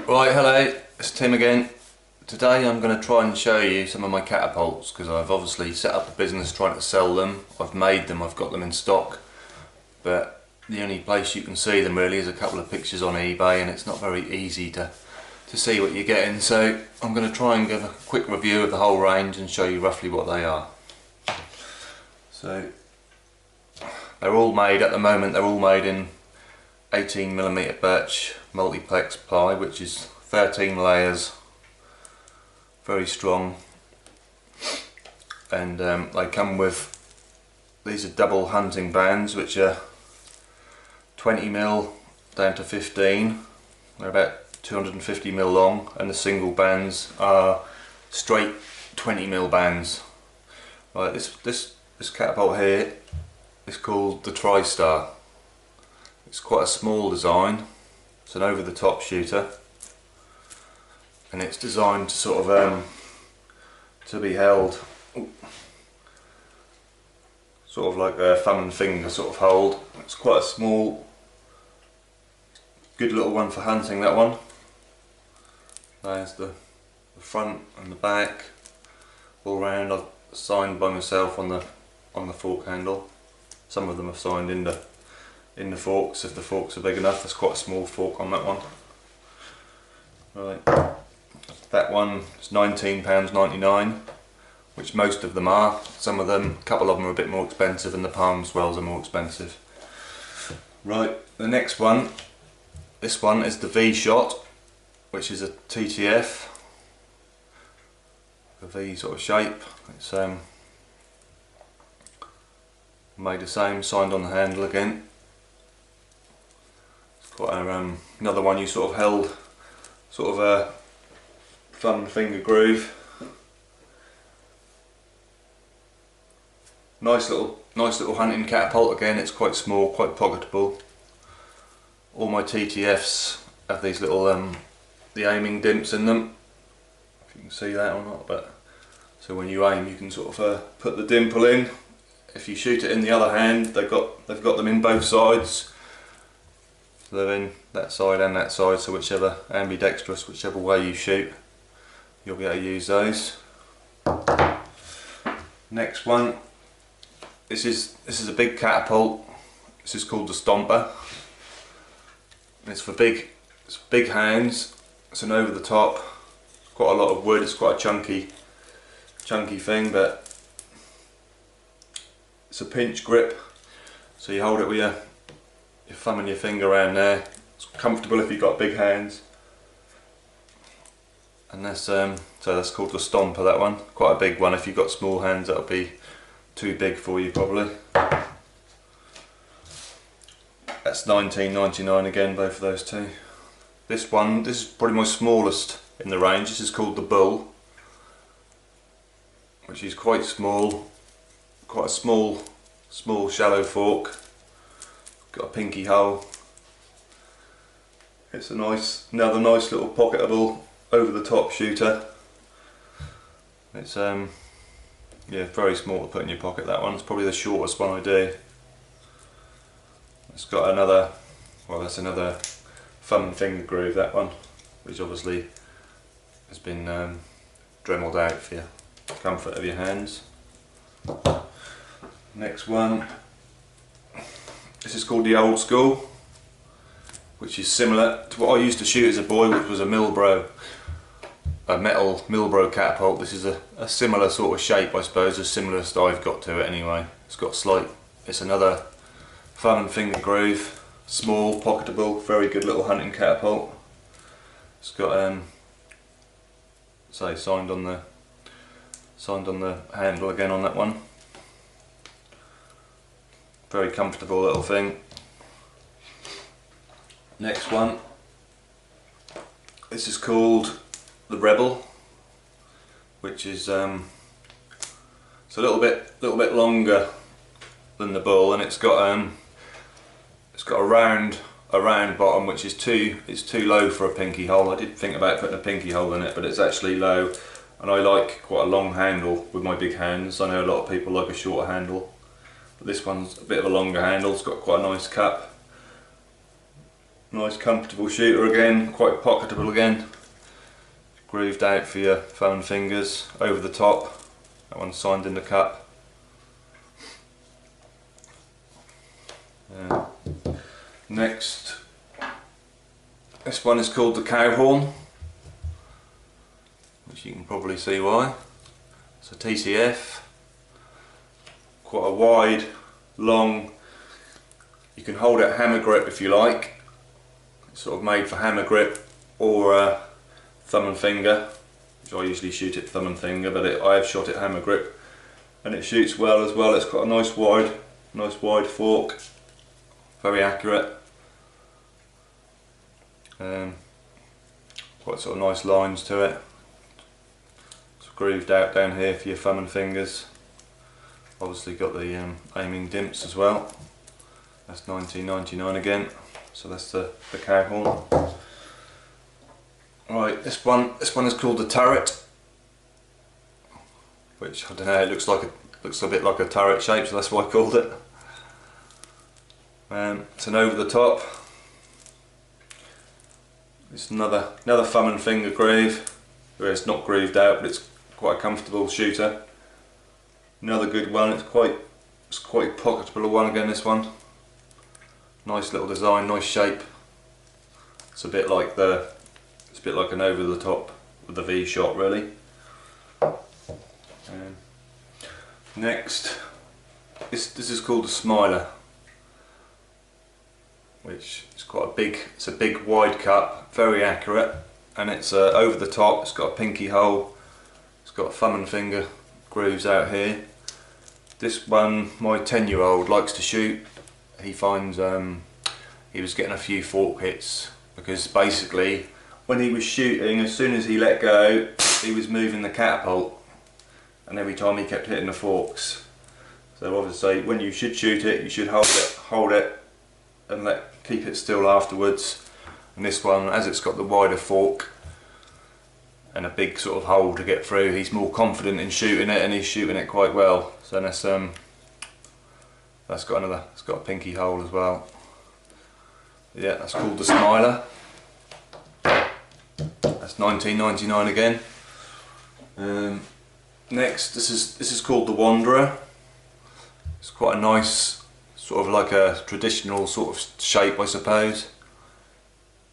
Right, hello, it's Tim again. Today I'm going to try and show you some of my catapults because I've obviously set up a business trying to sell them. I've made them, I've got them in stock, but the only place you can see them really is a couple of pictures on eBay, and it's not very easy to see what you're getting. So I'm going to try and give a quick review of the whole range and show you roughly what they are. So they're all made at the moment, they're all made in 18mm birch multiplex ply, which is 13 layers, very strong, and they come with, these are double hunting bands which are 20mm down to 15. They're about 250mm long, and the single bands are straight 20mm bands. Right, this catapult here is called the Tristar. It's quite a small design. It's an over-the-top shooter, and it's designed to sort of to be held sort of like a thumb and finger sort of hold. It's quite a small, good little one for hunting, that one. There's the front and the back all round. I've signed by myself on the fork handle. Some of them are signed in the forks, if the forks are big enough. There's quite a small fork on that one. Right, that one is £19.99, which most of them are. Some of them, a couple of them are a bit more expensive, and the palm swells are more expensive. Right, the next one, this one is the V-Shot, which is a TTF, a V sort of shape. It's made the same, signed on the handle again. Quite another one you sort of held, sort of a thumb and finger groove. Nice little hunting catapult again. It's quite small, quite pocketable. All my TTFs have these little the aiming dimps in them, if you can see that or not. But so when you aim, you can sort of put the dimple in. If you shoot it in the other hand, they've got them in both sides. So they're in that side and that side, so whichever, ambidextrous, whichever way you shoot, you'll be able to use those. Next one, this is a big catapult. This is called the Stomper. It's for big hands. It's an over the top. It's quite a lot of wood. It's quite a chunky thing, but it's a pinch grip. So you hold it with your thumb and your finger around there. It's comfortable if you've got big hands. And that's so that's called the Stomper, that one. Quite a big one. If you've got small hands, that'll be too big for you probably. That's £19.99 again, both of those two. This is probably my smallest in the range. This is called the Bull, which is quite small, quite a small shallow fork. Got a pinky hole. It's another nice little pocketable over the top shooter. It's yeah, very small to put in your pocket, that one. It's probably the shortest one I do. It's got another, well, that's another thumb and finger groove, that one, which obviously has been dremelled out for your comfort of your hands. Next one, this is called the Old School, which is similar to what I used to shoot as a boy, which was a metal Milbro catapult. This is a similar sort of shape, I suppose, as similest I've got to it anyway. It's another thumb and finger groove, small, pocketable, very good little hunting catapult. It's got say signed on the handle again on that one. Very comfortable little thing. Next one, this is called the Rebel, which is it's a little bit longer than the Bull, and it's got a round bottom, which is too low for a pinky hole. I did think about putting a pinky hole in it, but it's actually low, and I like quite a long handle with my big hands. I know a lot of people like a shorter handle, but this one's a bit of a longer handle. It's got quite a nice cap. Nice comfortable shooter again, quite pocketable again. Grooved out for your thumb and fingers, over the top. That one's signed in the cup. Next, this one is called the cow horn, which you can probably see why. It's a TCF, quite a wide, long, you can hold it hammer grip if you like. It's sort of made for hammer grip or thumb and finger, which I usually shoot it thumb and finger, but I have shot it hammer grip, and it shoots well as well. It's got a nice wide fork, very accurate. Quite sort of nice lines to it. It's grooved out down here for your thumb and fingers. Obviously got the aiming dimps as well. That's $19.99 again. So that's the cow horn. Right, this one is called the turret, which I don't know. It looks a bit like a turret shape, so that's why I called it. It's an over the top. It's another thumb and finger groove, where it's not grooved out, but it's quite a comfortable shooter. Another good one. It's quite pocketable one again. This one, nice little design, nice shape. It's a bit like an over the top with the V shot, really. Next, this is called the Smiler, which is quite a big. It's a big wide cup, very accurate, and it's over the top. It's got a pinky hole. It's got thumb and finger grooves out here. This one, my 10-year-old likes to shoot. He finds he was getting a few fork hits because basically when he was shooting, as soon as he let go, he was moving the catapult, and every time he kept hitting the forks. So obviously, when you should shoot it, you should hold it, and keep it still afterwards. And this one, as it's got the wider fork and a big sort of hole to get through, he's more confident in shooting it, and he's shooting it quite well. So that's got a pinky hole as well. Yeah, that's called the Smiler. That's $19.99 again. Next, this is called the Wanderer. It's quite a nice, sort of like a traditional sort of shape, I suppose,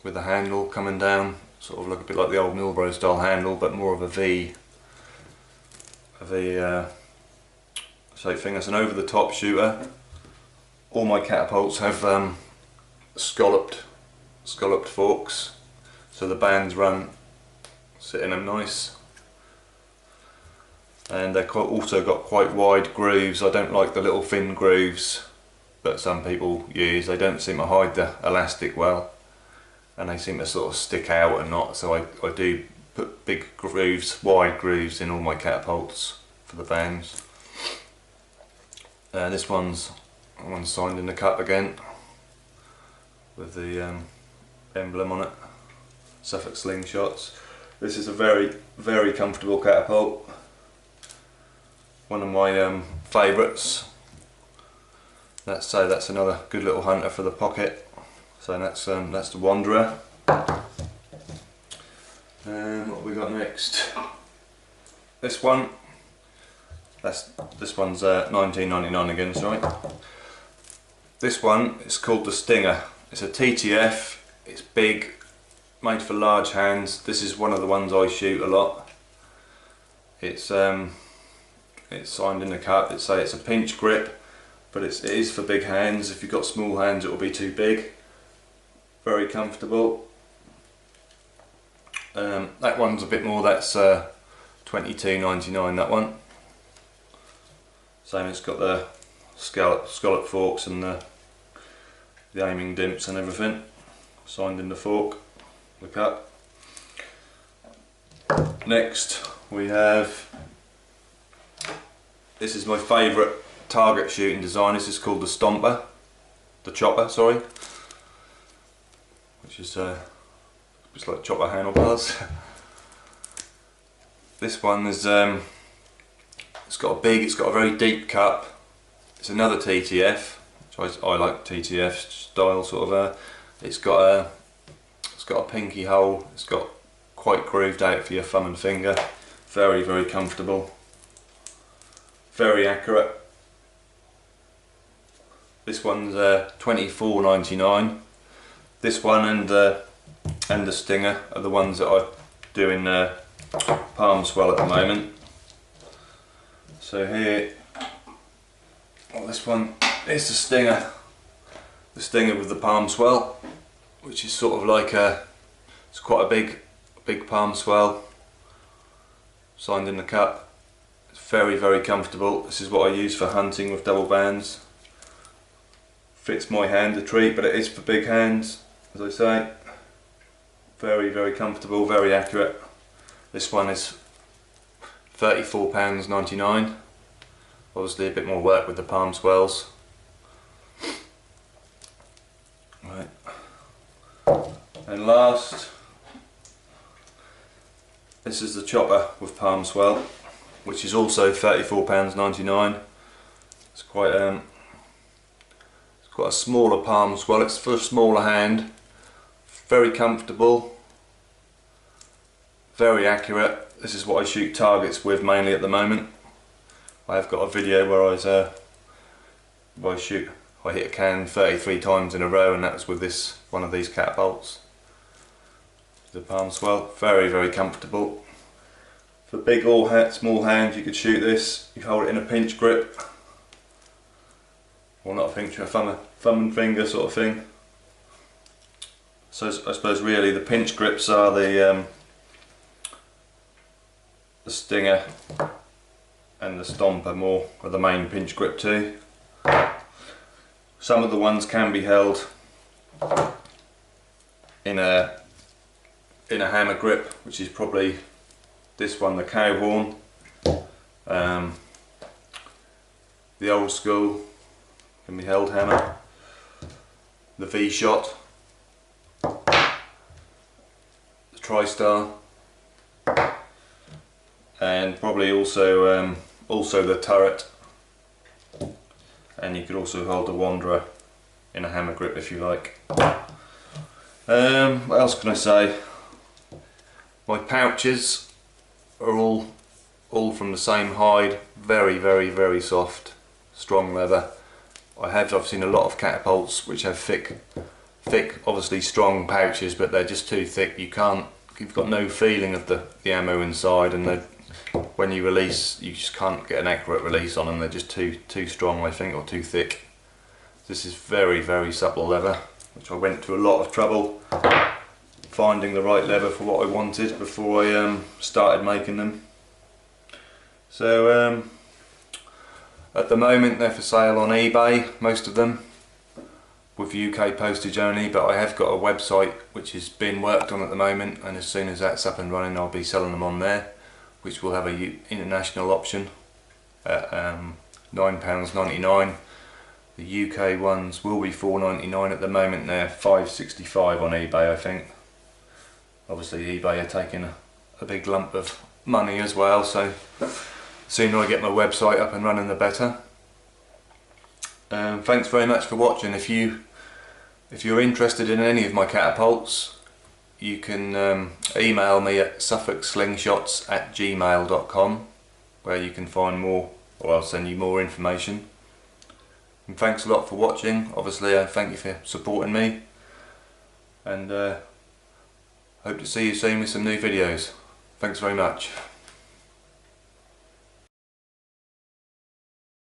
with the handle coming down, sort of a bit like the old Milbro style handle, but more of a V shape thing. That's an over the top shooter. All my catapults have scalloped forks, so the bands sit in them nice, and they're also got quite wide grooves. I don't like the little thin grooves that some people use. They don't seem to hide the elastic well, and they seem to sort of stick out and not. So I do put big grooves, wide grooves in all my catapults for the bands. This one's signed in the cup again with the emblem on it, Suffolk Slingshots. This is a very, very comfortable catapult. One of my favourites. That's another good little hunter for the pocket. So that's the Wanderer. What have we got next? This one's $19.99 again. Sorry. This one is called the Stinger. It's a TTF. It's big, made for large hands. This is one of the ones I shoot a lot. It's signed in the cup. It's a pinch grip, but it is for big hands. If you've got small hands, it will be too big. Very comfortable. That one's a bit more. That's $22.99. That one. Same. It's got the scallop forks and the aiming dimps and everything. Signed in the fork, the cup. Next we have. This is my favourite target shooting design. This is called the Stomper, the chopper, sorry, which is just like chopper handlebars. This one is it's got a very deep cup. It's another TTF, which I like TTF style sort of It's got a pinky hole. It's got quite grooved out for your thumb and finger. Very, very comfortable. Very accurate. This one's $24.99. This one and the Stinger are the ones that I do in palm swell at the moment. So here, this one is the Stinger. The Stinger with the palm swell, which is sort of like it's quite a big palm swell, signed in the cup. It's very, very comfortable. This is what I use for hunting with double bands. Fits my hand a treat, but it is for big hands, as I say. Very, very comfortable, very accurate. This one is £34.99. Obviously a bit more work with the palm swells. Right. And last, this is the chopper with palm swell, which is also £34.99. It's quite a smaller palm swell. It's for a smaller hand. Very comfortable, very accurate. This is what I shoot targets with mainly at the moment. I have got a video where I hit a can 33 times in a row, and that was with one of these catapults. The palm swell, very, very comfortable. For big or small hands, you could shoot this. You hold it in a pinch grip, or not a pinch, a thumb and finger sort of thing. So I suppose really the pinch grips are the Stinger and the Stomper more are the main pinch grip too. Some of the ones can be held in a hammer grip, which is probably this one, the cow horn. The old school can be held hammer. The V-shot. The Tristar. And probably also the turret. And you could also hold the Wanderer in a hammer grip if you like. What else can I say? My pouches are all from the same hide. Very, very, very soft, strong leather. I've seen a lot of catapults which have thick, obviously strong pouches, but they're just too thick. You've got no feeling of the ammo inside, and when you release, you just can't get an accurate release on them. They're just too strong, I think, or too thick. This is very, very supple leather, which I went to a lot of trouble finding the right leather for what I wanted before I started making them. So at the moment they're for sale on eBay, most of them, with UK postage only, but I have got a website which is being worked on at the moment, and as soon as that's up and running I'll be selling them on there, which will have a international option at £9.99. The UK ones will be £4.99 at the moment. They're £5.65 on eBay, I think. Obviously eBay are taking a big lump of money as well, so the sooner I get my website up and running the better. Thanks very much for watching. If you're interested in any of my catapults, you can email me at suffolkslingshots@gmail.com, where you can find more, or I'll send you more information. And thanks a lot for watching. Obviously I thank you for supporting me, and hope to see you soon with some new videos. Thanks very much.